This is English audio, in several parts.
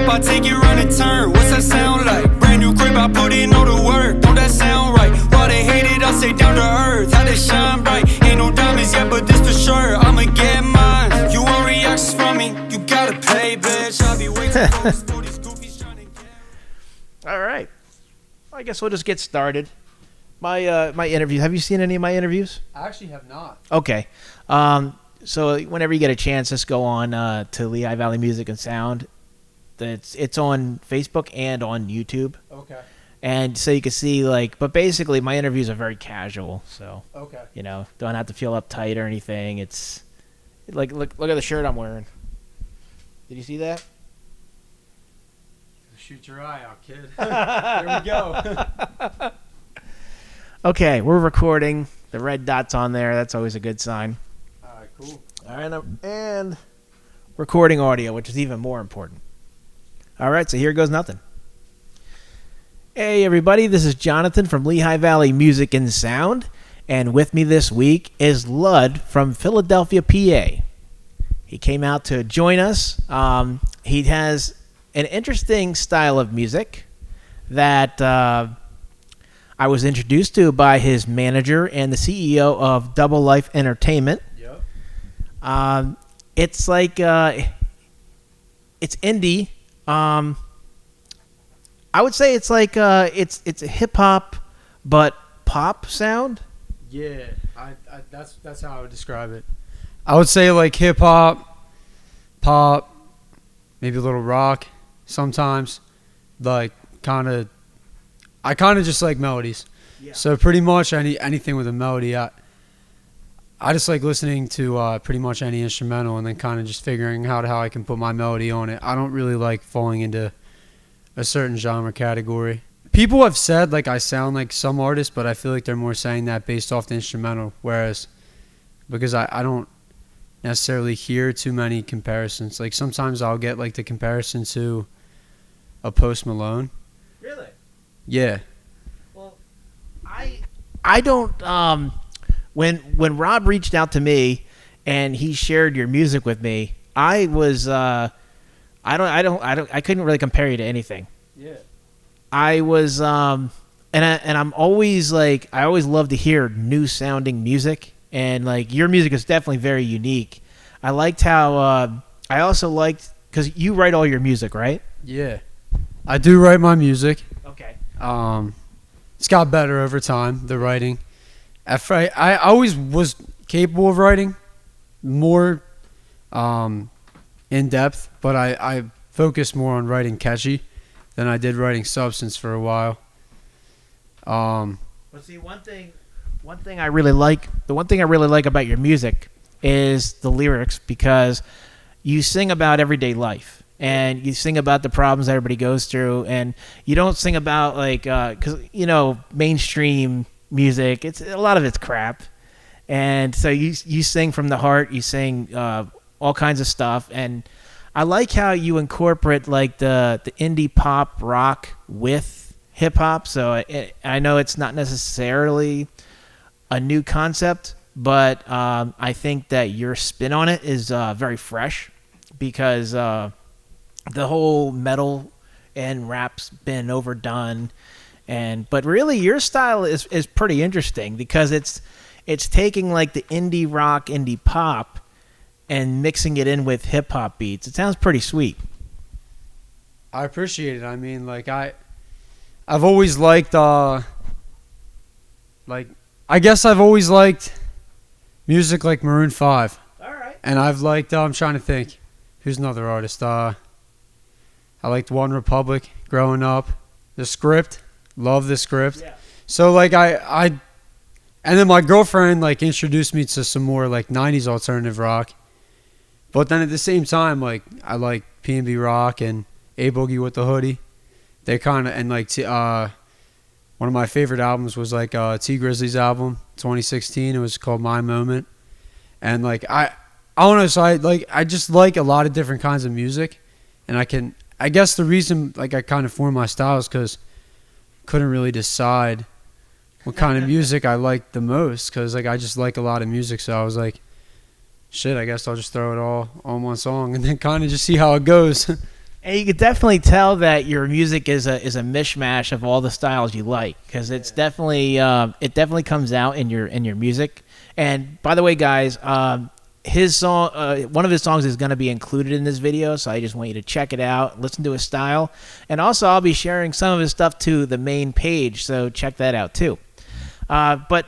I take it round and turn. What's that sound like? Brand new crib, I put in all the work. Don't that sound right? While they hate it, I say down to earth. How they shine bright. Ain't no diamonds yet, but this for sure. I'ma get mine. You want reactions from me? You gotta pay, bitch. I'll be waiting for these goofies trying to get. All right. I guess we'll just get started. My interview. Have you seen any of my interviews? I actually have not. Okay. So whenever you get a chance, just go on to Lehigh Valley Music and Sound. It's on Facebook and on YouTube. Okay. And so you can see but basically my interviews are very casual. So Okay. Don't have to feel uptight or anything. It's look at the shirt I'm wearing. Did you see that? Shoot your eye out, kid. There we go. Okay, we're recording. The red dot's on there. That's always a good sign. All right, cool. All right, and recording audio, which is even more important. All right, so here goes nothing. Hey, everybody, this is Jonathan from Lehigh Valley Music and Sound, and with me this week is LUDD from Philadelphia, PA. He came out to join us. He has an interesting style of music that I was introduced to by his manager and the CEO of Double Life Entertainment. Yep. It's it's indie. I would say it's it's a hip hop but pop sound. Yeah, that's how I would describe it. I would say like hip hop, pop, maybe a little rock sometimes. I kind of just like melodies. Yeah. So pretty much anything with a melody. I just like listening to pretty much any instrumental and then kind of just figuring out how I can put my melody on it. I don't really like falling into a certain genre category. People have said I sound like some artists, but I feel like they're more saying that based off the instrumental, whereas because I don't necessarily hear too many comparisons. Sometimes I'll get the comparison to a Post Malone. Really? Yeah. Well, I don't when Rob reached out to me and he shared your music with me, I was I couldn't really compare you to anything. Yeah. I was and I'm always I always love to hear new sounding music, and your music is definitely very unique. I liked how I also liked because you write all your music, right? Yeah. I do write my music. Okay. It's got better over time, the writing. I always was capable of writing more in depth, but I focused more on writing catchy than I did writing substance for a while. Well, see, one thing I really like about your music is the lyrics, because you sing about everyday life. And you sing about the problems everybody goes through, and you don't sing about because mainstream music, a lot of it's crap, and so you sing from the heart. You sing all kinds of stuff, and I like how you incorporate the indie pop rock with hip hop. So I know it's not necessarily a new concept, but I think that your spin on it is very fresh, because the whole metal and rap's been overdone, but really your style is pretty interesting, because it's taking the indie rock, indie pop, and mixing it in with hip hop beats. It sounds pretty sweet. I appreciate it. I mean, I've always liked I guess I've always liked music like Maroon 5. All right. And I've liked I'm trying to think who's another artist. I liked One Republic growing up. The Script, love The Script. Yeah. So and then my girlfriend introduced me to some more 90s alternative rock. But then at the same time, I like P&B Rock and A Boogie with the Hoodie. They kind of, and one of my favorite albums was T Grizzly's album, 2016. It was called My Moment. And I don't know, so I just like a lot of different kinds of music, and I guess the reason I kind of formed my style is because couldn't really decide what kind of music I liked the most, because I just like a lot of music. So I was shit, I guess I'll just throw it all on one song and then kind of just see how it goes. And you could definitely tell that your music is a mishmash of all the styles you like, because it's definitely it definitely comes out in your music. And by the way, guys, his song, one of his songs is going to be included in this video, so I just want you to check it out, listen to his style, and also I'll be sharing some of his stuff to the main page, so check that out too. But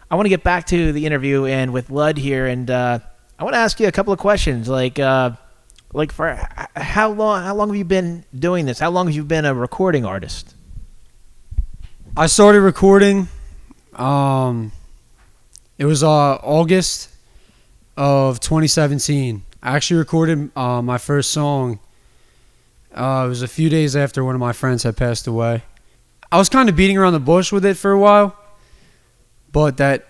I want to get back to the interview and with LUDD here, and I want to ask you a couple of questions, like for how long have you been doing this? How long have you been a recording artist? I started recording. It was August of 2017. I actually recorded my first song. It was a few days after one of my friends had passed away. I was kind of beating around the bush with it for a while, but that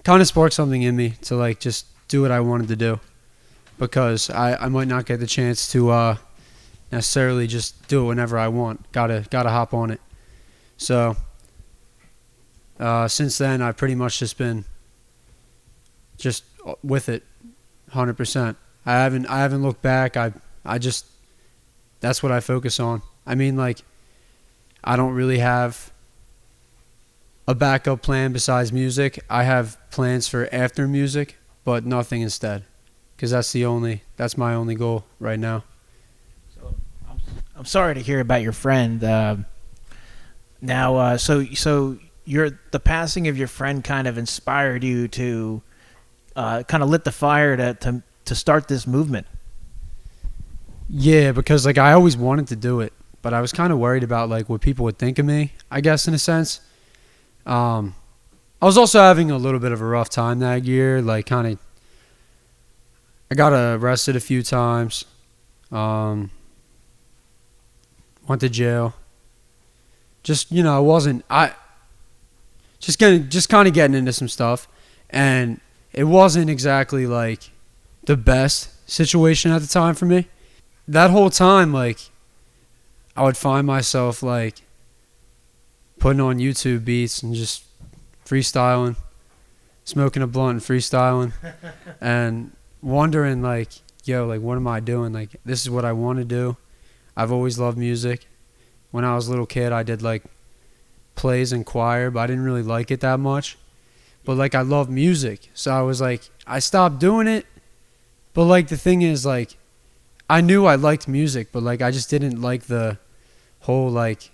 kind of sparked something in me to like just do what I wanted to do, because I might not get the chance to necessarily just do it whenever I want. Gotta hop on it. So since then, I've pretty much just been just with it 100%. I haven't looked back. I just, that's what I focus on. I mean, like, I don't really have a backup plan besides music. I have plans for after music, but nothing instead, because that's my only goal right now. So I'm sorry to hear about your friend. So the passing of your friend kind of inspired you to kind of lit the fire to start this movement. Yeah, because like I always wanted to do it, but I was kind of worried about like what people would think of me, I guess, in a sense. I was also having a little bit of a rough time that year, like I got arrested a few times, went to jail. Just, just kind of getting into some stuff, and it wasn't exactly like the best situation at the time for me. That whole time, like, I would find myself like putting on YouTube beats and just freestyling, smoking a blunt and freestyling, and wondering like, yo, like, what am I doing? Like, this is what I want to do. I've always loved music. When I was a little kid, I did like plays and choir, but I didn't really like it that much. But like, I love music, so I was like, I stopped doing it. But like, the thing is, like, I knew I liked music, but like, I just didn't like the whole like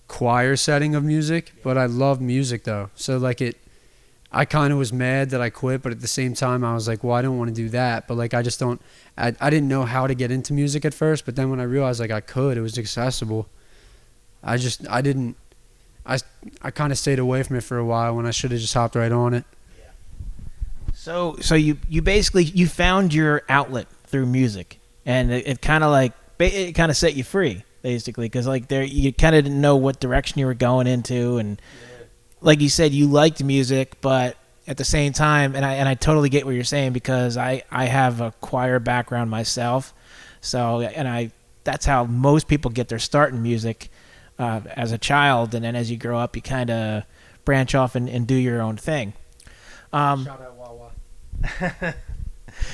choir setting of music. But I love music though, so like I kind of was mad that I quit, but at the same time I was like, well, I don't want to do that, but like I didn't know how to get into music at first. But then when I realized like I could, it was accessible. I kind of stayed away from it for a while when I should have just hopped right on it. So you basically you found your outlet through music, and it kind of set you free basically, because like there you kind of didn't know what direction you were going into, and like you said, you liked music, but at the same time, and I totally get what you're saying, because I have a choir background myself, so that's how most people get their start in music, as a child, and then as you grow up, you kind of branch off and do your own thing. Shout out Wawa.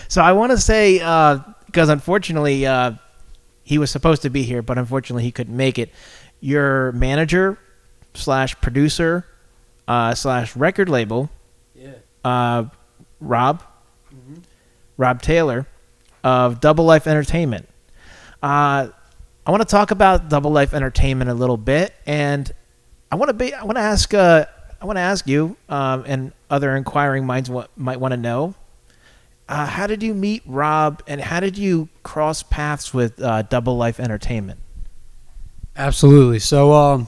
So I want to say, because unfortunately he was supposed to be here, but unfortunately he couldn't make it. Your manager / producer / record label, Rob Taylor of Double Life Entertainment. I want to talk about Double Life Entertainment a little bit, and I want to ask you, and other inquiring minds might want to know, how did you meet Rob, and how did you cross paths with Double Life Entertainment? Absolutely. So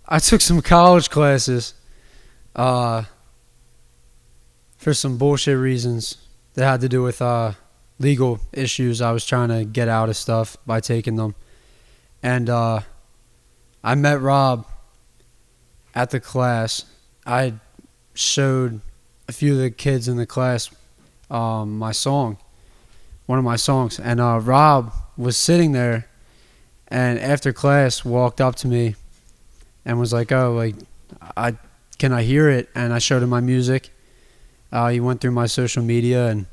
I took some college classes for some bullshit reasons that had to do with legal issues I was trying to get out of stuff by taking them. And I met Rob at the class. I showed a few of the kids in the class one of my songs, and Rob was sitting there, and after class walked up to me and was like, oh, like, can I hear it? And I showed him my music. He went through my social media and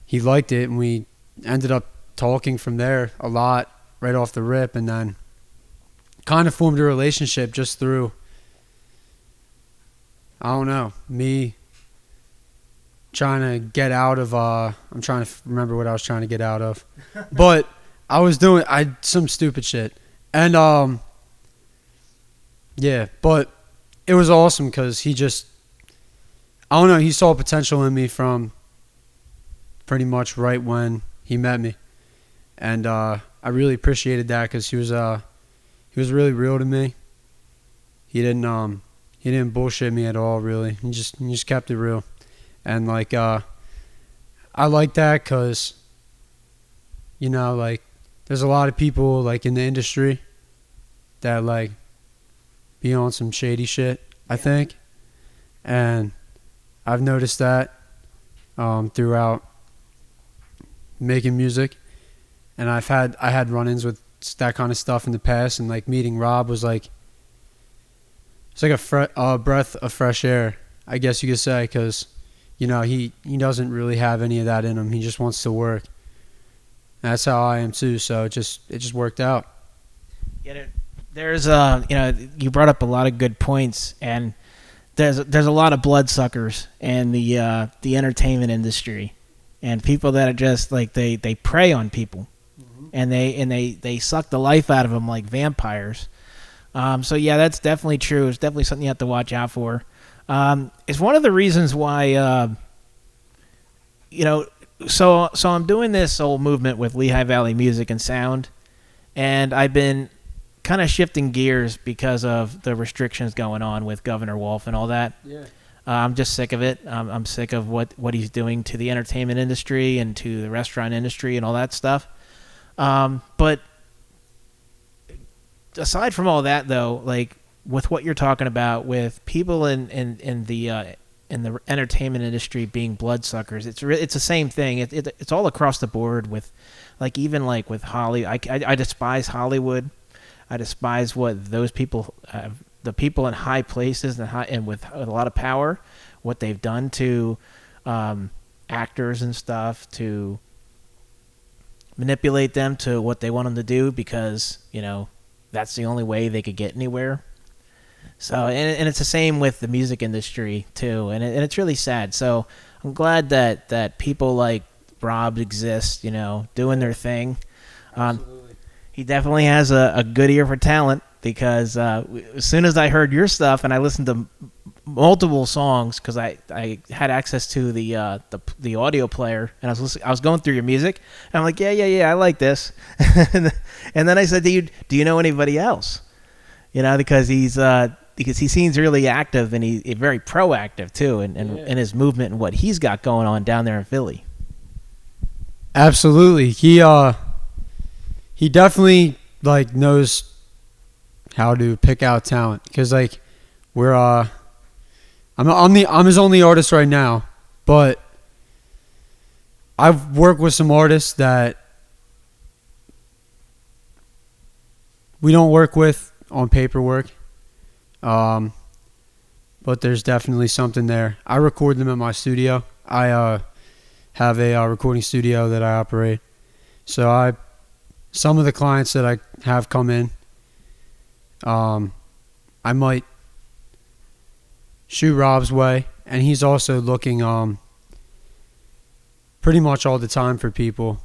he liked it, and we ended up talking from there a lot right off the rip, and then kind of formed a relationship just through, I don't know, me trying to get out of I'm trying to remember what I was trying to get out of, but I was doing some stupid shit, and yeah, but it was awesome because he just, I don't know, he saw potential in me from pretty much right when he met me, and I really appreciated that because he was really real to me. He didn't bullshit me at all, really. He just kept it real. And like I like that because, you know, like there's a lot of people like in the industry that like be on some shady shit, I think. And I've noticed that throughout making music, and I had run-ins with that kind of stuff in the past, and like meeting Rob was like, it's like a breath of fresh air, I guess you could say, because, you know, he doesn't really have any of that in him. He just wants to work. And that's how I am too. So it just worked out. Yeah, there's you know, you brought up a lot of good points, and there's a lot of bloodsuckers in the entertainment industry, and people that are just like they prey on people, and they suck the life out of them like vampires. So yeah, that's definitely true. It's definitely something you have to watch out for. It's one of the reasons why, you know, so I'm doing this whole movement with Lehigh Valley Music and Sound, and I've been kind of shifting gears because of the restrictions going on with Governor Wolf and all that. Yeah. I'm just sick of it. I'm sick of what he's doing to the entertainment industry and to the restaurant industry and all that stuff. But aside from all that, though, like with what you're talking about with people in the entertainment industry being bloodsuckers, it's the same thing. It's all across the board with, like, even like with Hollywood. I despise Hollywood. I despise what those people, the people in high places and with a lot of power, what they've done to actors and stuff, to manipulate them to what they want them to do because, you know, that's the only way they could get anywhere. So, and it's the same with the music industry too, and it's really sad. So I'm glad that people like Rob exist, you know, doing their thing. He definitely has a good ear for talent because as soon as I heard your stuff and I listened to multiple songs because I had access to the audio player and I was going through your music and I'm like, yeah, I like this. And then I said, do you know anybody else? You know, because he seems really active and he's very proactive too in his movement and what he's got going on down there in Philly. Absolutely. He definitely like knows how to pick out talent because like I'm his only artist right now, but I've worked with some artists that we don't work with on paperwork, but there's definitely something there. I record them in my studio. I have a recording studio that I operate, so some of the clients that I have come in, I might shoot Rob's way, and he's also looking pretty much all the time for people.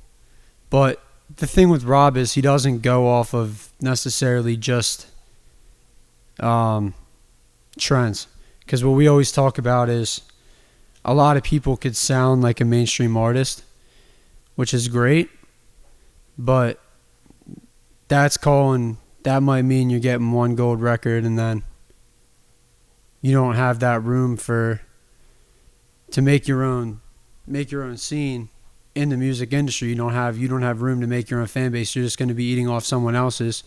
But the thing with Rob is he doesn't go off of necessarily just trends, because what we always talk about is a lot of people could sound like a mainstream artist, which is great, but that might mean you're getting one gold record and then you don't have that room to make your own scene in the music industry. You don't have room to make your own fan base. You're just going to be eating off someone else's,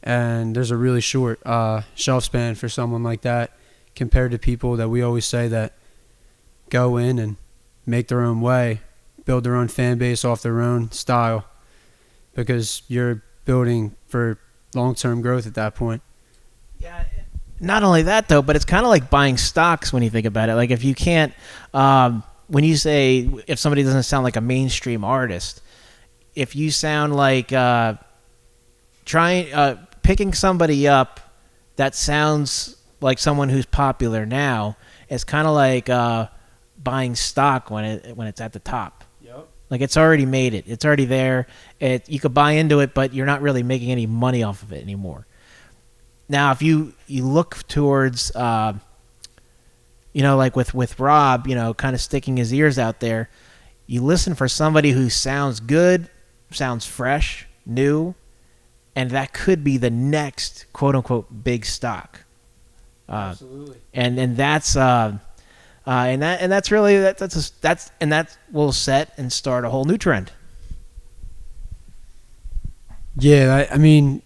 and there's a really short shelf span for someone like that compared to people that we always say that go in and make their own way, build their own fan base off their own style, because you're building for long-term growth at that point. Yeah. Not only that, though, but it's kind of like buying stocks when you think about it. Like if you can't, when you say if somebody doesn't sound like a mainstream artist, if you sound like picking somebody up that sounds like someone who's popular now, it's kind of like buying stock when it's at the top. Yep. Like it's already made it. It's already there. You could buy into it, but you're not really making any money off of it anymore. Now, if you look towards, like with Rob, kind of sticking his ears out there, you listen for somebody who sounds good, sounds fresh, new, and that could be the next quote unquote big stock. Absolutely. And that's that's really that will set and start a whole new trend. Yeah, I mean,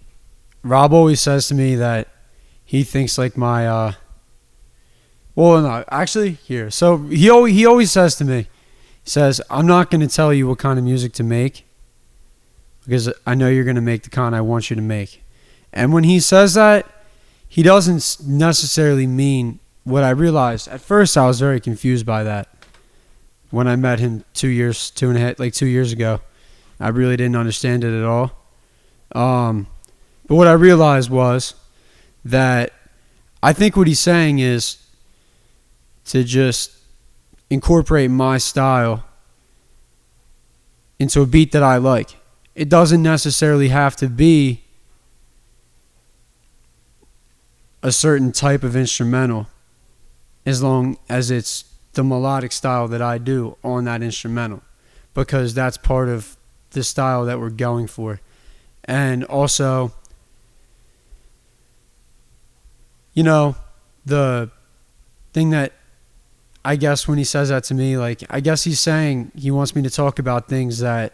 Rob always says to me that he thinks like my well, no, actually, here. So he always says to me, he says, I'm not going to tell you what kind of music to make because I know you're going to make the kind I want you to make. And when he says that, he doesn't necessarily mean what I realized. At first, I was very confused by that when I met him 2 years ago. I really didn't understand it at all. But what I realized was that I think what he's saying is to just incorporate my style into a beat that I like. It doesn't necessarily have to be a certain type of instrumental as long as it's the melodic style that I do on that instrumental, because that's part of the style that we're going for. And also, the thing that I guess when he says that to me, like, I guess he's saying he wants me to talk about things that,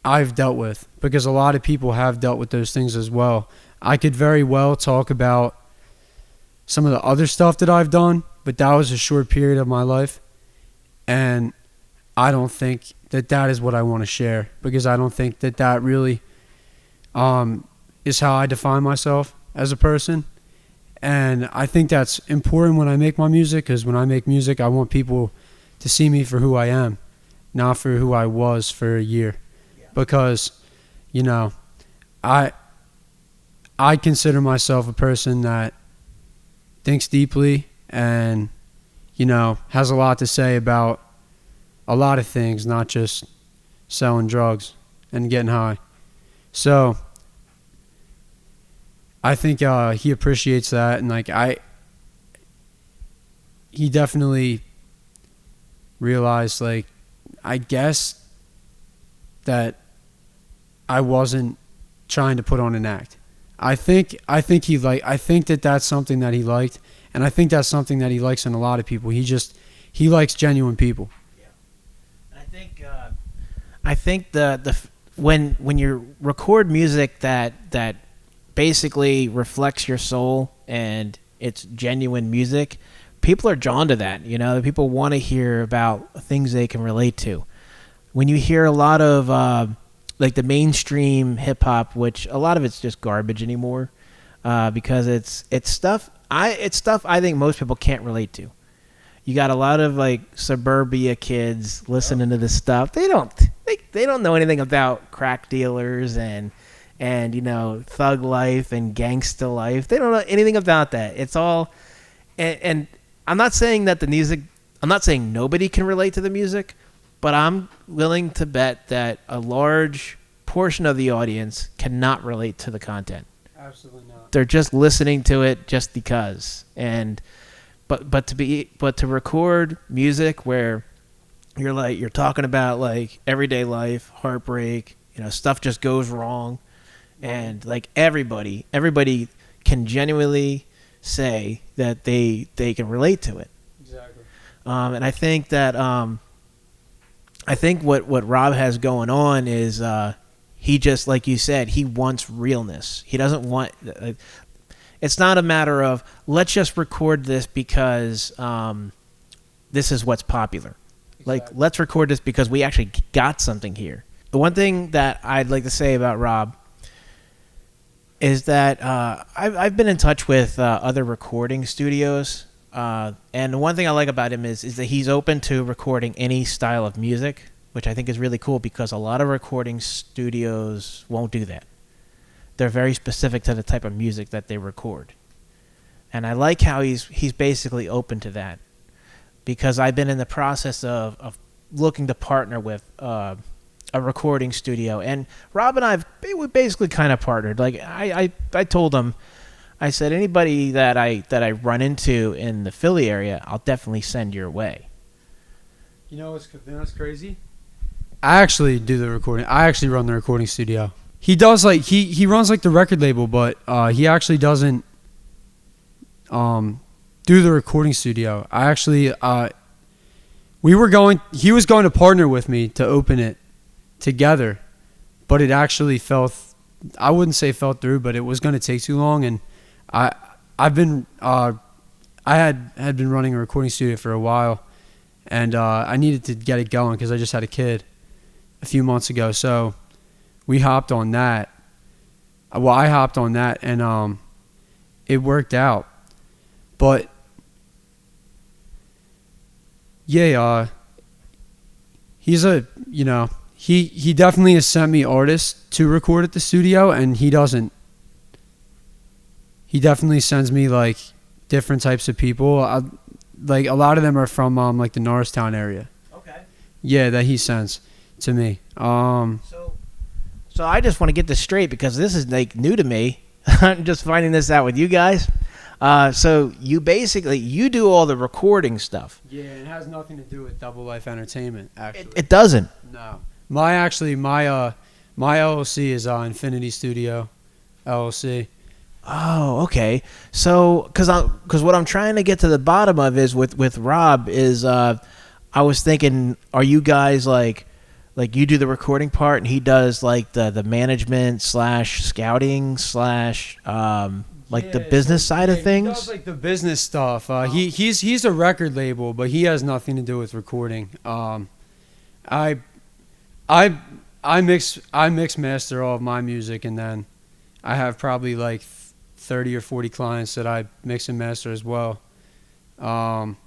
I've dealt with, because a lot of people have dealt with those things as well. I could very well talk about some of the other stuff that I've done, but that was a short period of my life. And I don't think that is what I want to share, because I don't think that really is how I define myself as a person. And I think that's important when I make my music, because when I make music, I want people to see me for who I am, not for who I was for a year. Yeah. Because, I consider myself a person that thinks deeply and, has a lot to say about a lot of things, not just selling drugs and getting high. So I think he appreciates that, and he definitely realized, I guess that I wasn't trying to put on an act. I think that's something that he liked, and I think that's something that he likes in a lot of people. He likes genuine people. Yeah. I think when you record music that basically reflects your soul and it's genuine music, people are drawn to that. People want to hear about things they can relate to. When you hear a lot of the mainstream hip hop, which a lot of it's just garbage anymore, because it's stuff I think most people can't relate to. You got a lot of suburbia kids listening to this stuff. They don't know anything about crack dealers and thug life and gangsta life. They don't know anything about that. It's all, and I'm not saying that the music, I'm not saying nobody can relate to the music, but I'm willing to bet that a large portion of the audience cannot relate to the content. Absolutely not. They're just listening to it just because. But to record music where you're talking about everyday life, heartbreak, stuff just goes wrong, and everybody can genuinely say that they can relate to it. Exactly. And I think that what Rob has going on is he just, like you said, he wants realness. He doesn't want. It's not a matter of let's just record this because this is what's popular. Exactly. Let's record this because we actually got something here. The one thing that I'd like to say about Rob is that I've been in touch with other recording studios, and the one thing I like about him is that he's open to recording any style of music. which I think is really cool because a lot of recording studios won't do that. They're very specific to the type of music that they record. And I like how he's basically open to that, because I've been in the process of looking to partner with a recording studio, and Rob and we basically kind of partnered. Like I told him, I said, anybody that I run into in the Philly area, I'll definitely send your way. You know what's crazy? I actually do the recording. I actually run the recording studio. He does he runs the record label, but he actually doesn't do the recording studio. I actually he was going to partner with me to open it together, but it actually I wouldn't say fell through, but it was going to take too long, and I had been running a recording studio for a while, and I needed to get it going because I just had a kid a few months ago, so we hopped on that. Well, I hopped on that, and it worked out. But yeah, he's he definitely has sent me artists to record at the studio, and he definitely sends me different types of people. A lot of them are from the Norristown area. Okay. Yeah, that he sends to me. So I just want to get this straight because this is new to me. I'm just finding this out with you guys. So you do all the recording stuff. Yeah, it has nothing to do with Double Life Entertainment, actually. It doesn't. No. My LLC is Infinity Studio LLC. Oh, okay. So, because what I'm trying to get to the bottom of is with Rob is I was thinking, are you guys like you do the recording part and he does the management / scouting / the business side of things? He does the business stuff. He's a record label, but he has nothing to do with recording. I mix master all of my music, and then I have probably 30 or 40 clients that I mix and master as well. And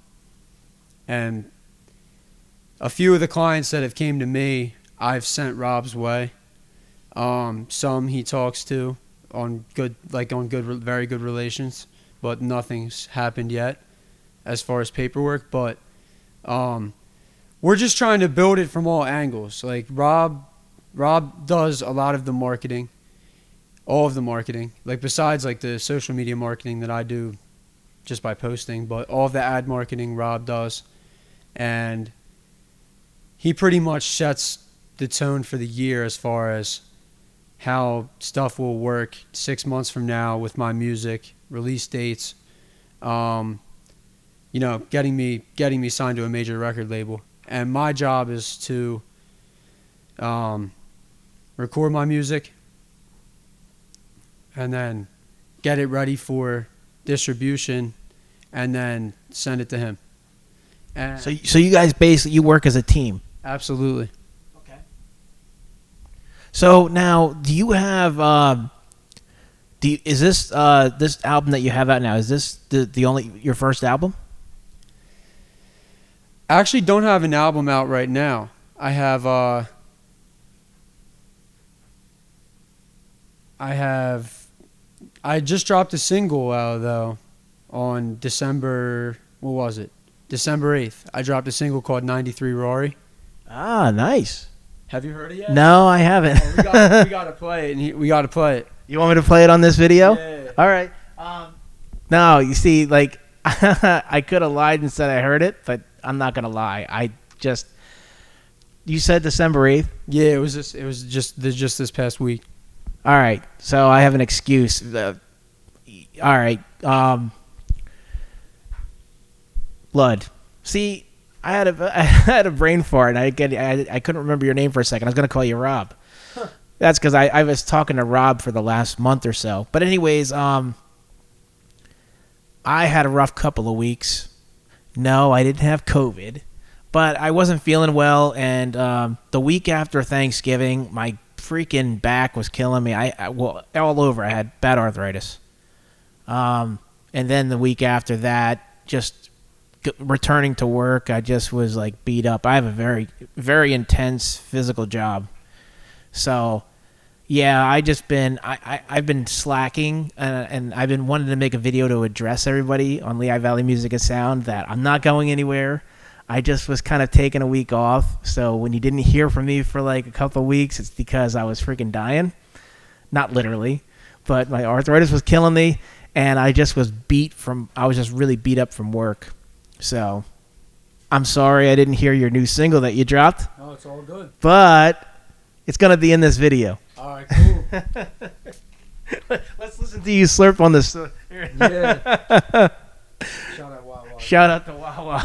a few of the clients that have came to me, I've sent Rob's way. Some he talks to on very good relations, but nothing's happened yet as far as paperwork. But we're just trying to build it from all angles. Rob does a lot of the marketing, all of the marketing. Besides the social media marketing that I do just by posting, but all of the ad marketing Rob does, and he pretty much sets the tone for the year as far as how stuff will work 6 months from now with my music, release dates, getting me signed to a major record label. And my job is to record my music and then get it ready for distribution and then send it to him. And So you guys basically work as a team. Absolutely. Okay. So now, do you have? Is this this album that you have out now? Is this your first album? I actually don't have an album out right now. I just dropped a single out though on December. What was it? December 8th. I dropped a single called 93 Rory. Ah, nice. Have you heard it yet? No, I haven't. We gotta play it. We gotta play it. You want me to play it on this video? Yeah. All right. No, you see, I could have lied and said I heard it, but I'm not gonna lie. You said December 8th? Yeah, it was just this past week. All right. So I have an excuse. All right. LUDD. See, I had a brain fart, and I couldn't remember your name for a second. I was gonna call you Rob. Huh. That's because I was talking to Rob for the last month or so. But anyways, I had a rough couple of weeks. No, I didn't have COVID, but I wasn't feeling well, and the week after Thanksgiving, my freaking back was killing me. All over. I had bad arthritis. And then the week after that, just returning to work, I just was like beat up. I have a very, very intense physical job. So, yeah, I've been slacking, and I've been wanting to make a video to address everybody on Lehigh Valley Music and Sound that I'm not going anywhere. I just was kind of taking a week off. So when you didn't hear from me for like a couple of weeks, it's because I was freaking dying. Not literally, but my arthritis was killing me, and I just was I was just really beat up from work. So I'm sorry I didn't hear your new single that you dropped. Oh, it's all good. But it's going to be in this video. All right, cool. Let's listen to you slurp on this. Yeah. Shout out to Wawa.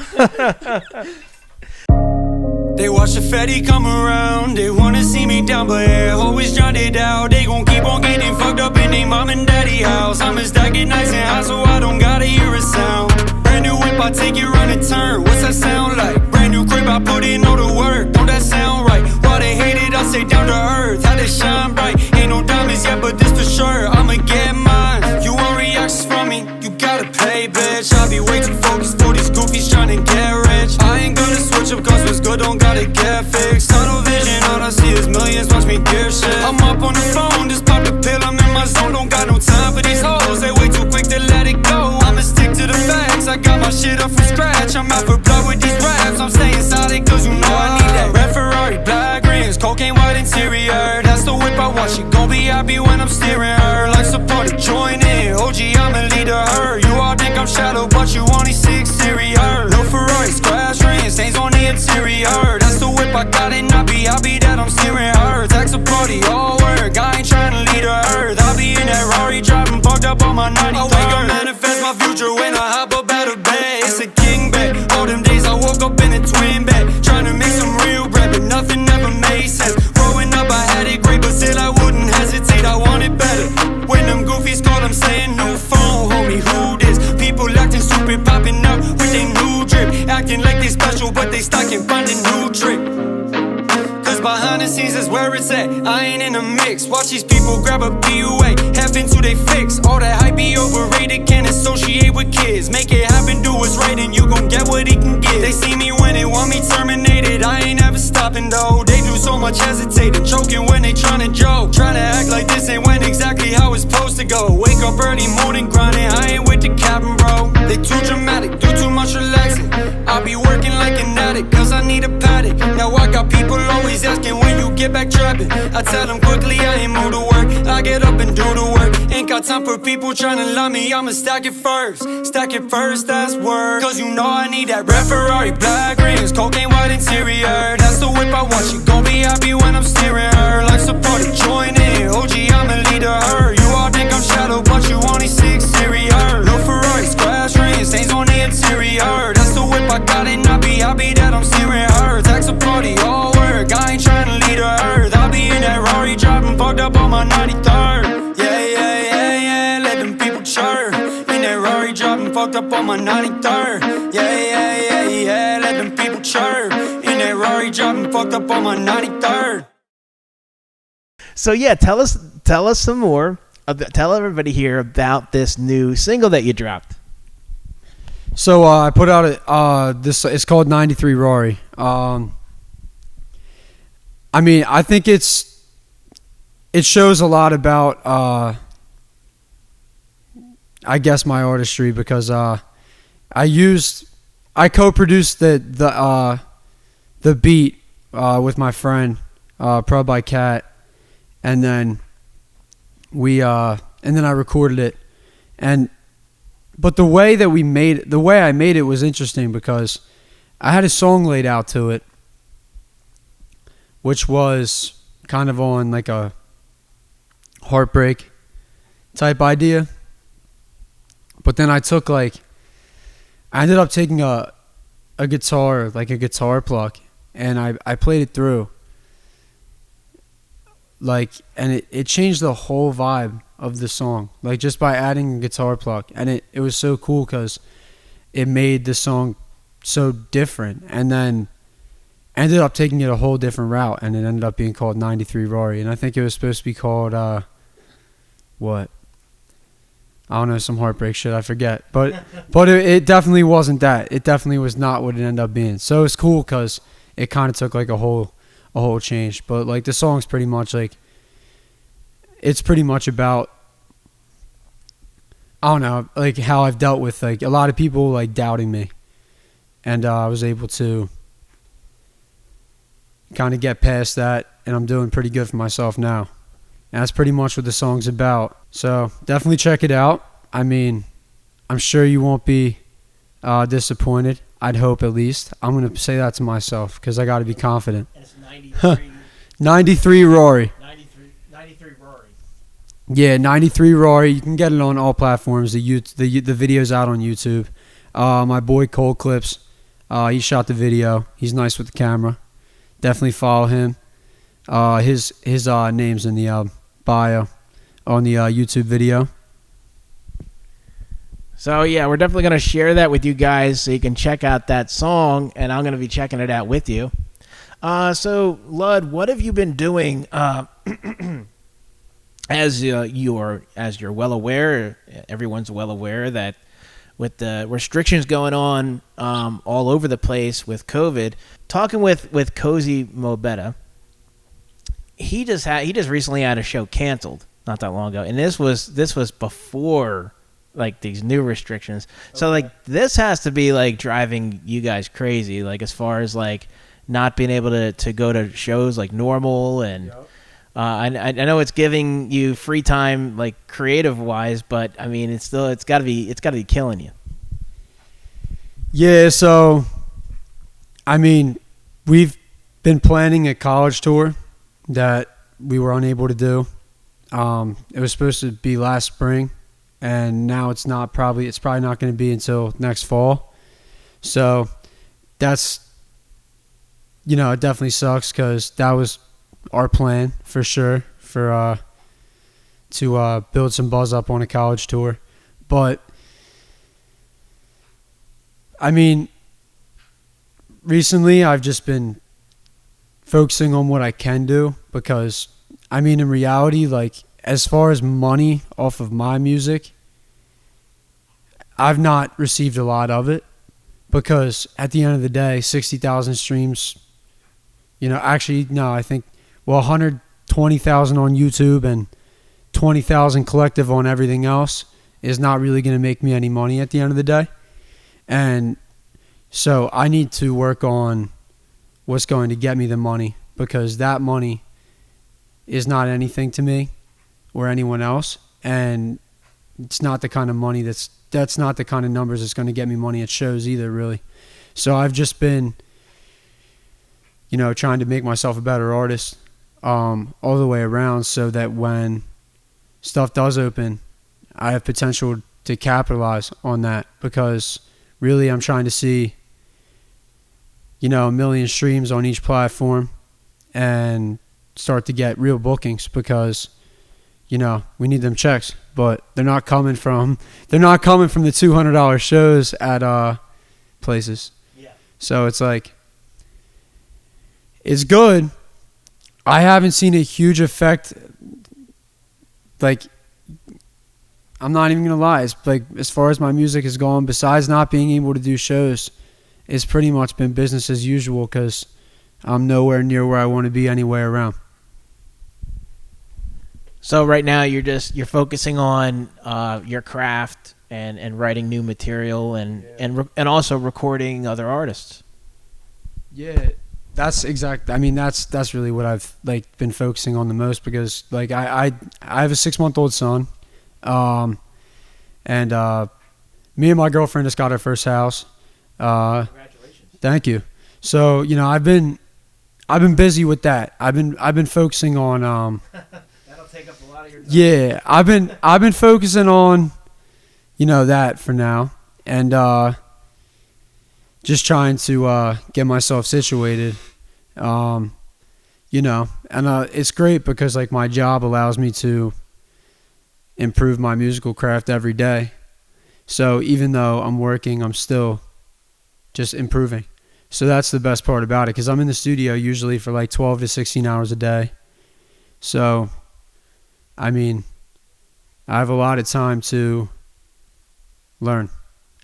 They watch the fatty come around, they wanna see me down, but yeah, always drowned it out. They gon' keep on getting fucked up in they mom and daddy house. I'ma stack it nice and high so I don't gotta hear a sound. Brand new whip, I take it run and turn, what's that sound like? Brand new crib, I put in all the work, don't that sound right? While they hate it, I say down to earth, how they shine bright. Ain't no diamonds yet, but this for sure, I'ma get mine. You want reactions from me, you gotta pay, bitch. I be way too focused for these goofies tryna get rich. I ain't gonna switch up cause what's good don't gotta get fixed. Tunnel vision, all I see is millions, watch me gear shit. I'm up on the phone, just pop the pill, I'm in my zone. Don't got no time for these hoes, they way too quick to let it go. I'ma stick to the facts, I got my shit up from scratch. I'm out for blood with these raps, I'm staying solid cause you know I need that. Red Ferrari, black rims, cocaine white interior. That's the whip I want, she gon' be happy when I'm steering her. Like support it, join in, OG, I'ma lead her. You all think I'm shallow, but you only see exterior. No Ferrari, scratch rims, stains on the interior. That's the whip I got and I be happy that I'm steering her. Tax a party, all work, I ain't tryna lead her. I'll be in that Rari driving, parked up on my 93rd. I wake up, manifest my future when I hop up out of bed. It's a king bed, all them days I woke up in a twin bed. Tryna make some real bread, but nothing ever made sense. Growing up I had it great, but still I wouldn't hesitate, I want it better. When them goofies call, I'm saying no phone, homie, who this? People acting stupid, popping up with they new drip. Acting like they special, but they stuck and find a new trick. Cause behind the scenes is where it's at, I ain't in the mix. Watch these people grab a PUA, half into they fix. All that hype be overrated, can't associate with kids. Make it happen, do what's right, and you gon' get what he can get. They see me when they want me terminated, I ain't ever stopping though. They do so much hesitating, choking when they tryna joke. Tryna act like this ain't went exactly how it's supposed to go. Wake up early morning grinding, I ain't with the cabin, bro. They too dramatic, do too much relaxing. I be working like an addict, cause I need a paddock. Now I got people always asking when you get back trapping. I tell them quickly I ain't moved to work, I get up and do the work. Ain't got time for people tryna love me, I'ma stack it first. Stack it first, that's work. Cause you know I need that red Ferrari, black rims, cocaine white interior. That's the whip I want, she gon' be happy when I'm steering her. Like support it, join in, OG, I'ma lead her. You all think I'm shallow, but you only see exterior. No Ferrari, scratch rims, stains on the interior. That's the whip I got and I be happy that I'm steering her. Tax a party, all work, I ain't tryna lead her. I'll be in that Rari driving, parked up on my 93rd. Yeah, yeah, yeah, yeah, let them people chirp. In that Rari driving, fucked up on my 93rd. Yeah, yeah, yeah, yeah, let them people chirp. In that Rari driving, fucked up on my 93rd. So yeah, tell us some more. Tell everybody here about this new single that you dropped. So I put out this. It's called 93 Rory. I mean, I think it shows a lot about I guess my artistry, because I co-produced the beat with my friend Pro by Cat, and then I recorded it, but the way I made it was interesting, because I had a song laid out to it, which was kind of on like a heartbreak type idea. But then I ended up taking a guitar, like a guitar pluck, and I played it through. And it changed the whole vibe of the song, like just by adding a guitar pluck. And it was so cool because it made the song so different. And then ended up taking it a whole different route, and it ended up being called 93 Rory. And I think it was supposed to be called I don't know, some heartbreak shit, I forget. But it definitely wasn't that. It definitely was not what it ended up being. So it's cool because it kind of took like a whole change. But like the song's pretty much like, it's pretty much about, I don't know, like how I've dealt with like a lot of people like doubting me. And I was able to kind of get past that, and I'm doing pretty good for myself now. And that's pretty much what the song's about. So definitely check it out. I mean, I'm sure you won't be disappointed. I'd hope at least. I'm going to say that to myself because I got to be confident. And it's 93. 93 Rory. 93 Rory. Yeah, 93 Rory. You can get it on all platforms. The video's out on YouTube. My boy Cold Clips, he shot the video. He's nice with the camera. Definitely follow him. His name's in the bio on the YouTube video. So yeah, we're definitely going to share that with you guys so you can check out that song, and I'm going to be checking it out with you. So Lud, what have you been doing? As you're well aware, everyone's well aware that with the restrictions going on all over the place with COVID, talking with Cozy Mobetta, he just recently had a show canceled not that long ago, and this was before like these new restrictions. Okay. So like this has to be like driving you guys crazy, like as far as like not being able to go to shows like normal, and yep. I know it's giving you free time like creative wise, but I mean it's got to be killing you. Yeah, so I mean we've been planning a college tour that we were unable to do. It was supposed to be last spring, and now it's probably not going to be until next fall. So that's, it definitely sucks because that was our plan for sure to build some buzz up on a college tour. But I mean, recently I've just been focusing on what I can do because, I mean, in reality, like, as far as money off of my music, I've not received a lot of it because at the end of the day, 60,000 streams, actually, no, I think, 120,000 on YouTube and 20,000 collective on everything else is not really going to make me any money at the end of the day. And so I need to work on what's going to get me the money, because that money is not anything to me or anyone else, and it's not the kind of money that's not the kind of numbers that's going to get me money at shows either, really. So I've just been trying to make myself a better artist all the way around, so that when stuff does open, I have potential to capitalize on that, because really I'm trying to see 1 million streams on each platform and start to get real bookings, because we need them checks, but they're not coming from the $200 shows at places. Yeah. So it's like, it's good. I haven't seen a huge effect. Like, I'm not even gonna lie. It's like, as far as my music has gone, besides not being able to do shows, it's pretty much been business as usual, because I'm nowhere near where I want to be anywhere around. So right now you're focusing on your craft and writing new material and also recording other artists. Yeah, that's exact. I mean, that's really what I've like been focusing on the most, because like I have a 6-month-old son, and me and my girlfriend just got our first house. Congratulations! Thank you. So I've been busy with that. I've been focusing on take up a lot of your time. Yeah, I've been focusing on that for now, and just trying to get myself situated, and it's great because like my job allows me to improve my musical craft every day. So even though I'm working, I'm still just improving. So that's the best part about it, because I'm in the studio usually for like 12 to 16 hours a day. So I mean, I have a lot of time to learn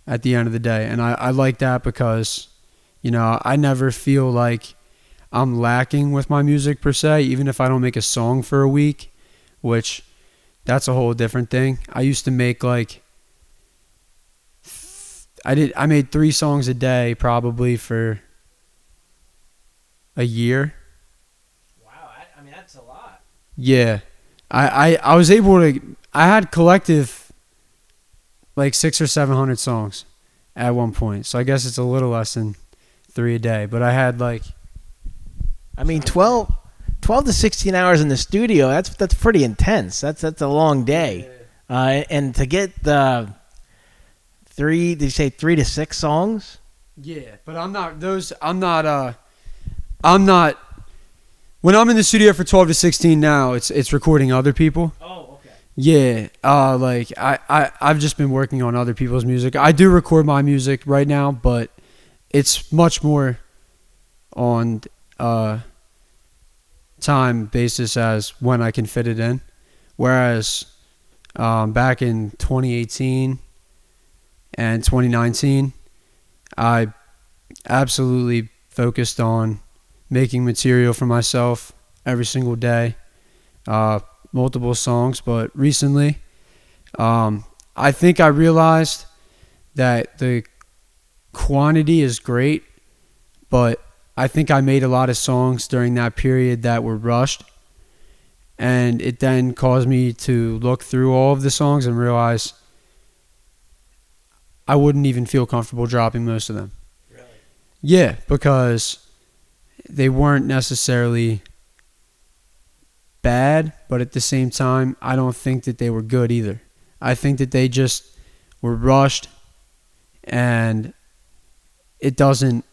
at the end of the day. And I like that because, I never feel like I'm lacking with my music per se, even if I don't make a song for a week, which that's a whole different thing. I used to make I made 3 songs a day probably for a year. Wow, I mean, that's a lot. Yeah. I was able to, I had collective like 600 or 700 songs at one point. So I guess it's a little less than 3 a day, but I had I mean, 12 to 16 hours in the studio, that's pretty intense. That's a long day. And to get the 3, did you say 3 to 6 songs? Yeah, but I'm not, when I'm in the studio for 12 to 16 now, it's recording other people. Oh, okay. Yeah, I've just been working on other people's music. I do record my music right now, but it's much more on time basis as when I can fit it in. Whereas back in 2018 and 2019, I absolutely focused on making material for myself every single day, multiple songs. But recently, I think I realized that the quantity is great, but I think I made a lot of songs during that period that were rushed, and it then caused me to look through all of the songs and realize I wouldn't even feel comfortable dropping most of them. Really? Yeah, because they weren't necessarily bad, but at the same time, I don't think that they were good either. I think that they just were rushed, and it doesn't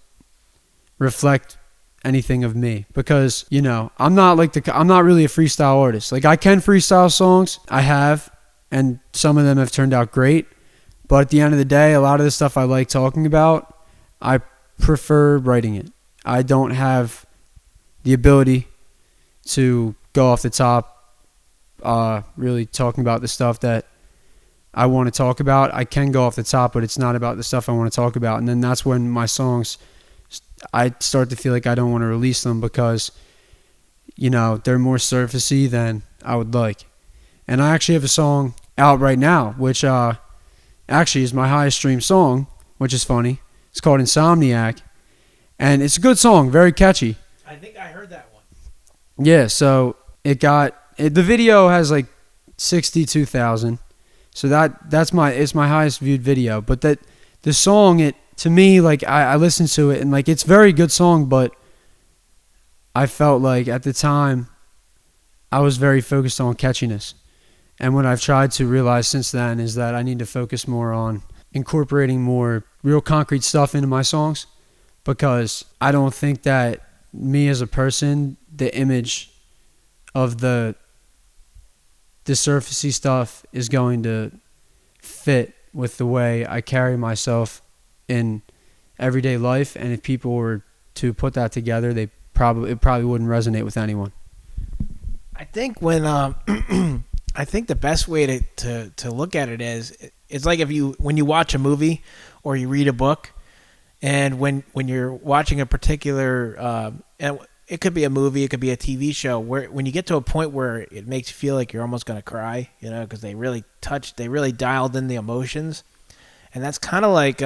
reflect anything of me because, I'm not really a freestyle artist. Like, I can freestyle songs, I have, and some of them have turned out great, but at the end of the day, a lot of the stuff I like talking about, I prefer writing it. I don't have the ability to go off the top, really talking about the stuff that I want to talk about. I can go off the top, but it's not about the stuff I want to talk about. And then that's when my songs, I start to feel like I don't want to release them because, they're more surfacey than I would like. And I actually have a song out right now, which actually is my highest streamed song, which is funny. It's called Insomniac. And it's a good song, very catchy. I think I heard that one. Yeah, so the video has like 62,000. So it's my highest viewed video. But the song, to me, like I listened to it and like it's a very good song, but I felt like at the time I was very focused on catchiness. And what I've tried to realize since then is that I need to focus more on incorporating more real concrete stuff into my songs, because I don't think that me as a person, the image of the surfacey stuff is going to fit with the way I carry myself in everyday life. And if people were to put that together, it probably wouldn't resonate with anyone. I think when I think the best way to look at it is, it's like when you watch a movie or you read a book, and when you're watching a particular and it could be a movie, it could be a TV show, where when you get to a point where it makes you feel like you're almost going to cry, because they really dialed in the emotions. And that's kind of like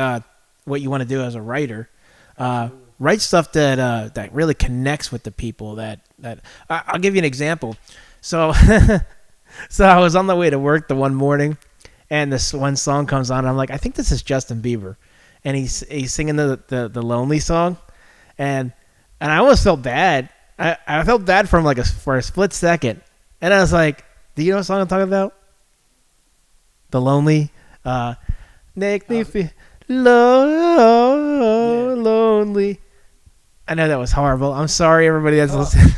what you want to do as a writer. Write stuff that really connects with the people. I'll give you an example. So so I was on the way to work the one morning, and this one song comes on, and I'm like, I think this is Justin Bieber, and he's singing the Lonely song, and I almost felt bad. I felt bad for a split second, and I was like, do you know what song I'm talking about? The Lonely. Make me feel lonely. I know that was horrible. I'm sorry, everybody that's listening.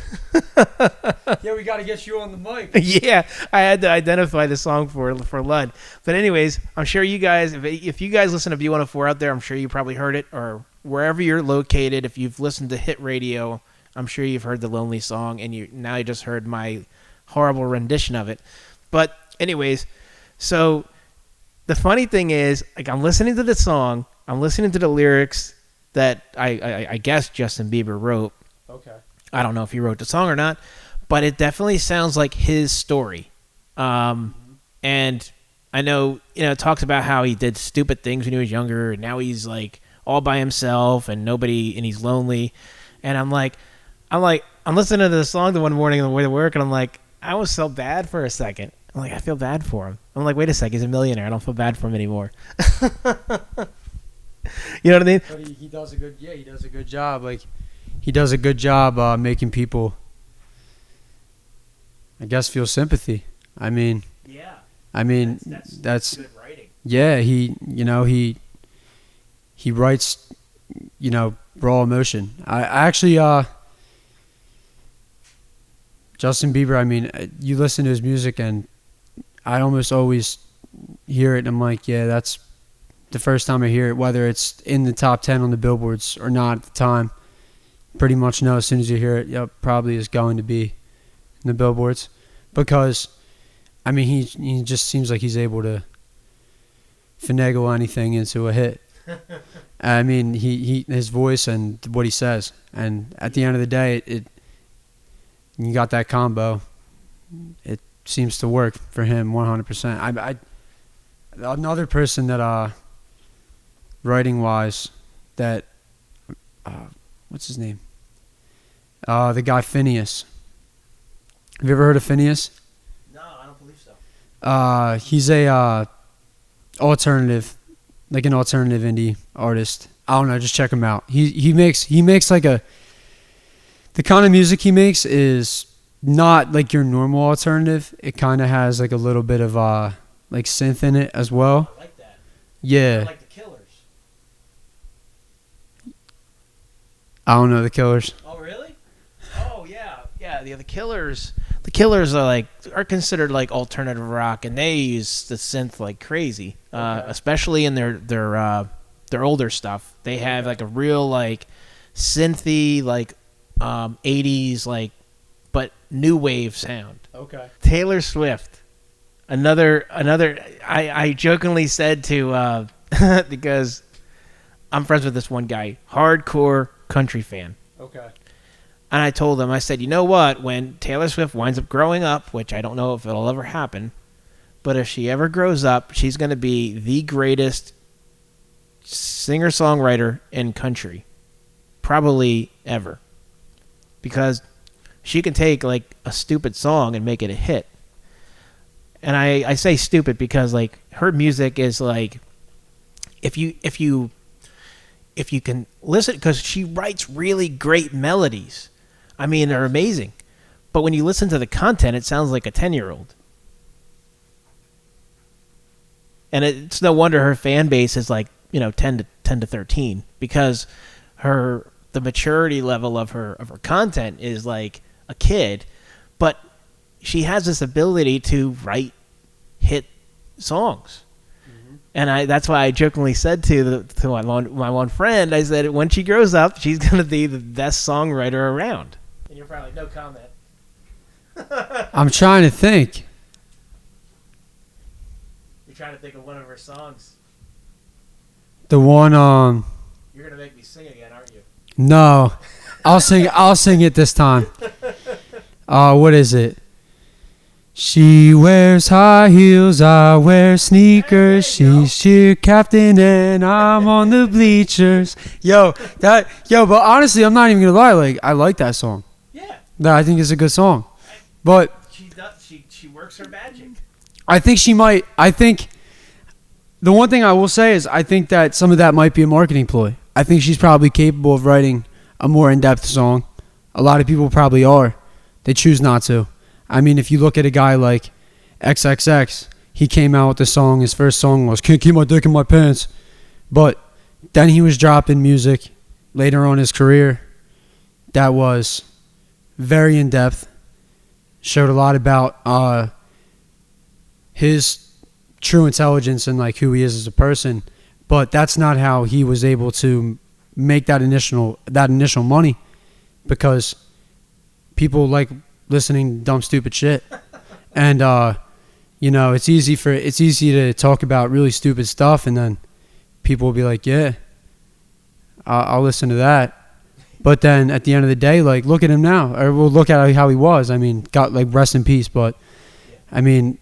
Yeah, we got to get you on the mic. Yeah, I had to identify the song for LUDD. But anyways, I'm sure you guys, if you guys listen to B104 out there, I'm sure you probably heard it, or wherever you're located. If you've listened to hit radio, I'm sure you've heard the Lonely song, and now you just heard my horrible rendition of it. But anyways, so the funny thing is, like, I'm listening to the song, I'm listening to the lyrics that I guess Justin Bieber wrote. Okay. I don't know if he wrote the song or not, but it definitely sounds like his story. And I know, it talks about how he did stupid things when he was younger, and now he's like all by himself and he's lonely. And I'm listening to the song the one morning on the way to work, and I'm like, I was so bad for a second. I'm like, I feel bad for him. I'm like, wait a second, he's a millionaire. I don't feel bad for him anymore. You know what I mean? But he does a good job. Like, he does a good job making people, I guess, feel sympathy. I mean, that's good writing. Yeah, he writes, raw emotion. I actually, Justin Bieber, I mean, you listen to his music and I almost always hear it and I'm like, yeah, that's the first time I hear it, whether it's in the top 10 on the billboards or not at the time. Pretty much know as soon as you hear it, yep, probably is going to be in the billboards. Because, I mean, he just seems like he's able to finagle anything into a hit. I mean, his voice and what he says. And at the end of the day, you got that combo. It seems to work for him 100%. Another person that, writing-wise, that, what's his name? The guy Phineas. Have you ever heard of Phineas? No, I don't believe so. He's a alternative, like an alternative indie artist. I don't know, just check him out. He makes like the kind of music he makes is not like your normal alternative. It kind of has like a little bit of like synth in it as well. I like that. Yeah. I like the Killers. I don't know the Killers. Oh, really? Oh, yeah. Yeah, the Killers. The Killers are considered like alternative rock, and they use the synth like crazy, especially in their older stuff. They have like a real like synthy like 80s like but new wave sound. Okay. Taylor Swift. Another I jokingly said to because I'm friends with this one guy, hardcore country fan. Okay. And I told him, I said, you know what? When Taylor Swift winds up growing up, which I don't know if it'll ever happen, but if she ever grows up, she's going to be the greatest singer-songwriter in country. Probably ever. Because she can take, like, a stupid song and make it a hit. And I say stupid because, like, her music is, like, if you can listen, because she writes really great melodies. I mean, they're amazing. But when you listen to the content, it sounds like a 10-year-old. And it's no wonder her fan base is like, 10 to 13, because the maturity level of her content is like a kid, but she has this ability to write hit songs. And that's why I jokingly said to my one friend, I said, when she grows up, she's going to be the best songwriter around. And you're probably like, no comment. I'm trying to think. You're trying to think of one of her songs. The one You're going to make me sing again, aren't you? No. I'll sing it this time. What is it? She wears high heels, I wear sneakers. She's cheer captain and I'm on the bleachers. But honestly, I'm not even gonna lie. Like, I like that song. Yeah. I think it's a good song. But she works her magic. I think she might. I think the one thing I will say is I think that some of that might be a marketing ploy. I think she's probably capable of writing a more in-depth song. A lot of people probably are. They choose not to. I mean, if you look at a guy like XXX, he came out with the song, his first song was "Can't Keep My Dick in My Pants." But then he was dropping music later on in his career that was very in-depth, showed a lot about his true intelligence and like who he is as a person. But that's not how he was able to make that initial money, because people like listening to dumb, stupid shit. And you know, it's easy to talk about really stupid stuff, and then people will be like, yeah, I'll listen to that. But then at the end of the day, like, look at him now, or we'll look at how he was. I mean, got like rest in peace, but I mean,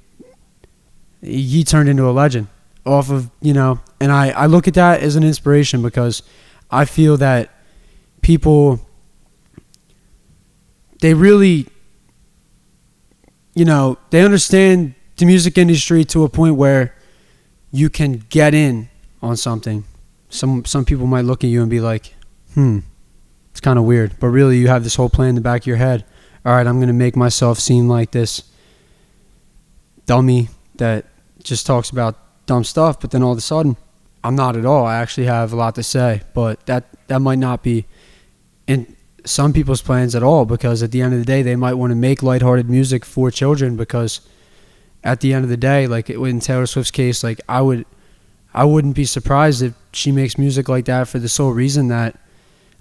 he turned into a legend off of, you know, and I look at that as an inspiration, because I feel that people, they really, you know, they understand the music industry to a point where you can get in on something. Some people might look at you and be like, it's kind of weird, but really you have this whole plan in the back of your head. All right, I'm going to make myself seem like this dummy that just talks about dumb stuff, but then all of a sudden, I'm not at all. I actually have a lot to say, but that might not be in some people's plans at all, because at the end of the day, they might want to make lighthearted music for children, because at the end of the day, like in Taylor Swift's case, like I wouldn't be surprised if she makes music like that for the sole reason that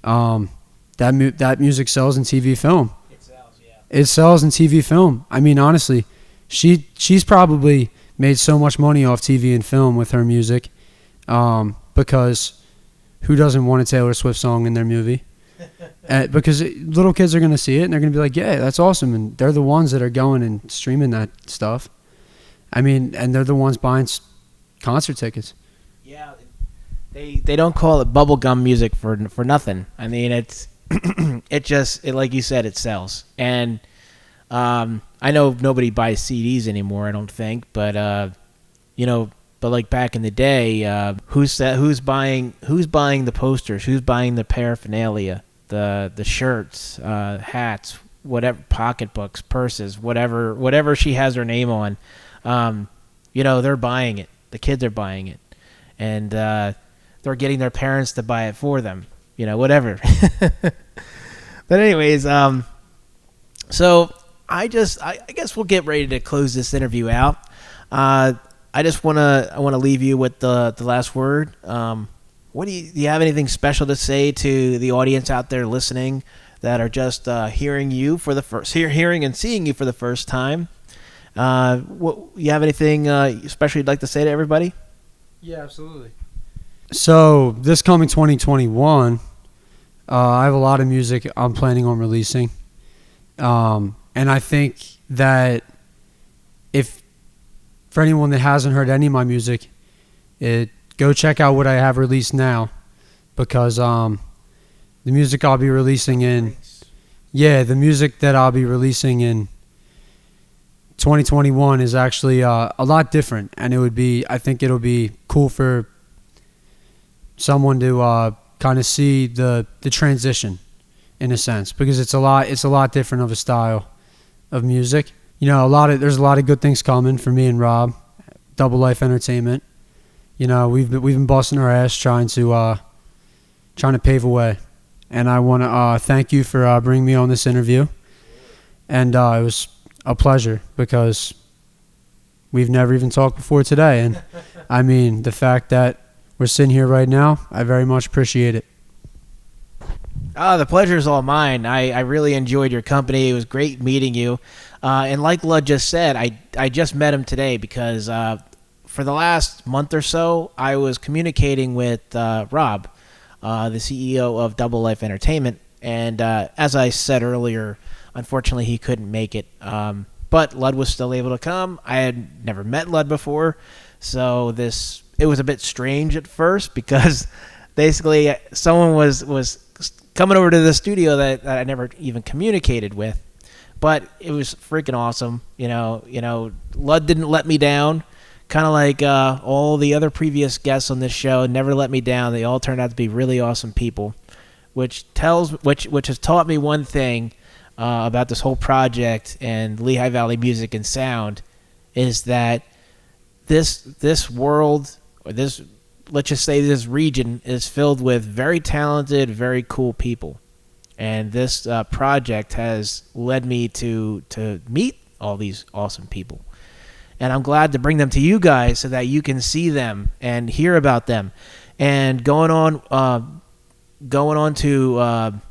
that music sells in TV film. It sells, yeah. It sells in TV film. I mean, honestly, she's probably made so much money off TV and film with her music, because who doesn't want a Taylor Swift song in their movie? Because little kids are going to see it and they're going to be like, yeah, that's awesome. And they're the ones that are going and streaming that stuff. I mean, and they're the ones buying concert tickets. Yeah, they don't call it bubblegum music for nothing. I mean, it's like you said, it sells. And I know nobody buys CDs anymore, I don't think, but you know, but like back in the day, who's buying the posters, who's buying the paraphernalia, the shirts, hats, whatever, pocketbooks, purses, whatever she has her name on, you know, they're buying it. The kids are buying it, and they're getting their parents to buy it for them, you know, whatever. But anyways, so I guess we'll get ready to close this interview out. I want to leave you with the last word. What do you have anything special to say to the audience out there listening that are just hearing and seeing you for the first time? You have anything special you'd like to say to everybody? Yeah, absolutely. So this coming 2021, I have a lot of music I'm planning on releasing, and I think that for anyone that hasn't heard any of my music, go check out what I have released now, because the music I'll be releasing the music that I'll be releasing in 2021 is actually a lot different, and I think it'll be cool for someone to kind of see the transition, in a sense, because it's a lot different of a style of music. You know, there's a lot of good things coming for me and Rob, Double Life Entertainment. You know, we've been busting our ass trying to pave a way, and I want to thank you for bringing me on this interview, and it was a pleasure, because we've never even talked before today, and I mean, the fact that we're sitting here right now, I very much appreciate it. The pleasure is all mine. I really enjoyed your company. It was great meeting you. And like Lud just said, I just met him today, because for the last month or so, I was communicating with Rob, the CEO of Double Life Entertainment. And as I said earlier, unfortunately, he couldn't make it. But Lud was still able to come. I had never met Lud before, so it was a bit strange at first, because basically someone was coming over to the studio that I never even communicated with. But it was freaking awesome. You know, Lud didn't let me down. Kind of like all the other previous guests on this show, never let me down. They all turned out to be really awesome people, which has taught me one thing about this whole project and Lehigh Valley Music and Sound, is that this world, or let's just say this region, is filled with very talented, very cool people. And this project has led me to meet all these awesome people. And I'm glad to bring them to you guys so that you can see them and hear about them. And going on to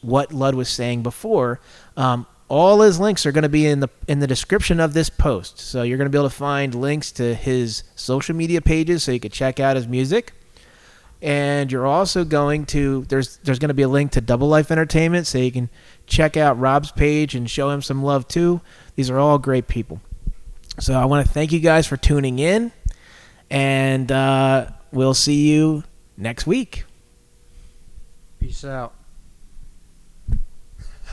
what Lud was saying before, All his links are going to be in the description of this post. So you're going to be able to find links to his social media pages so you can check out his music. And you're also going to there's going to be a link to Double Life Entertainment so you can check out Rob's page and show him some love too. These are all great people. So I want to thank you guys for tuning in, and we'll see you next week. Peace out.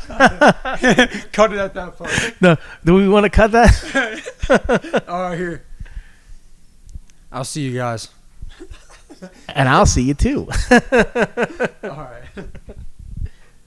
Cut it at that part. No, do we want to cut that? All right, here. I'll see you guys. And I'll see you too. All right.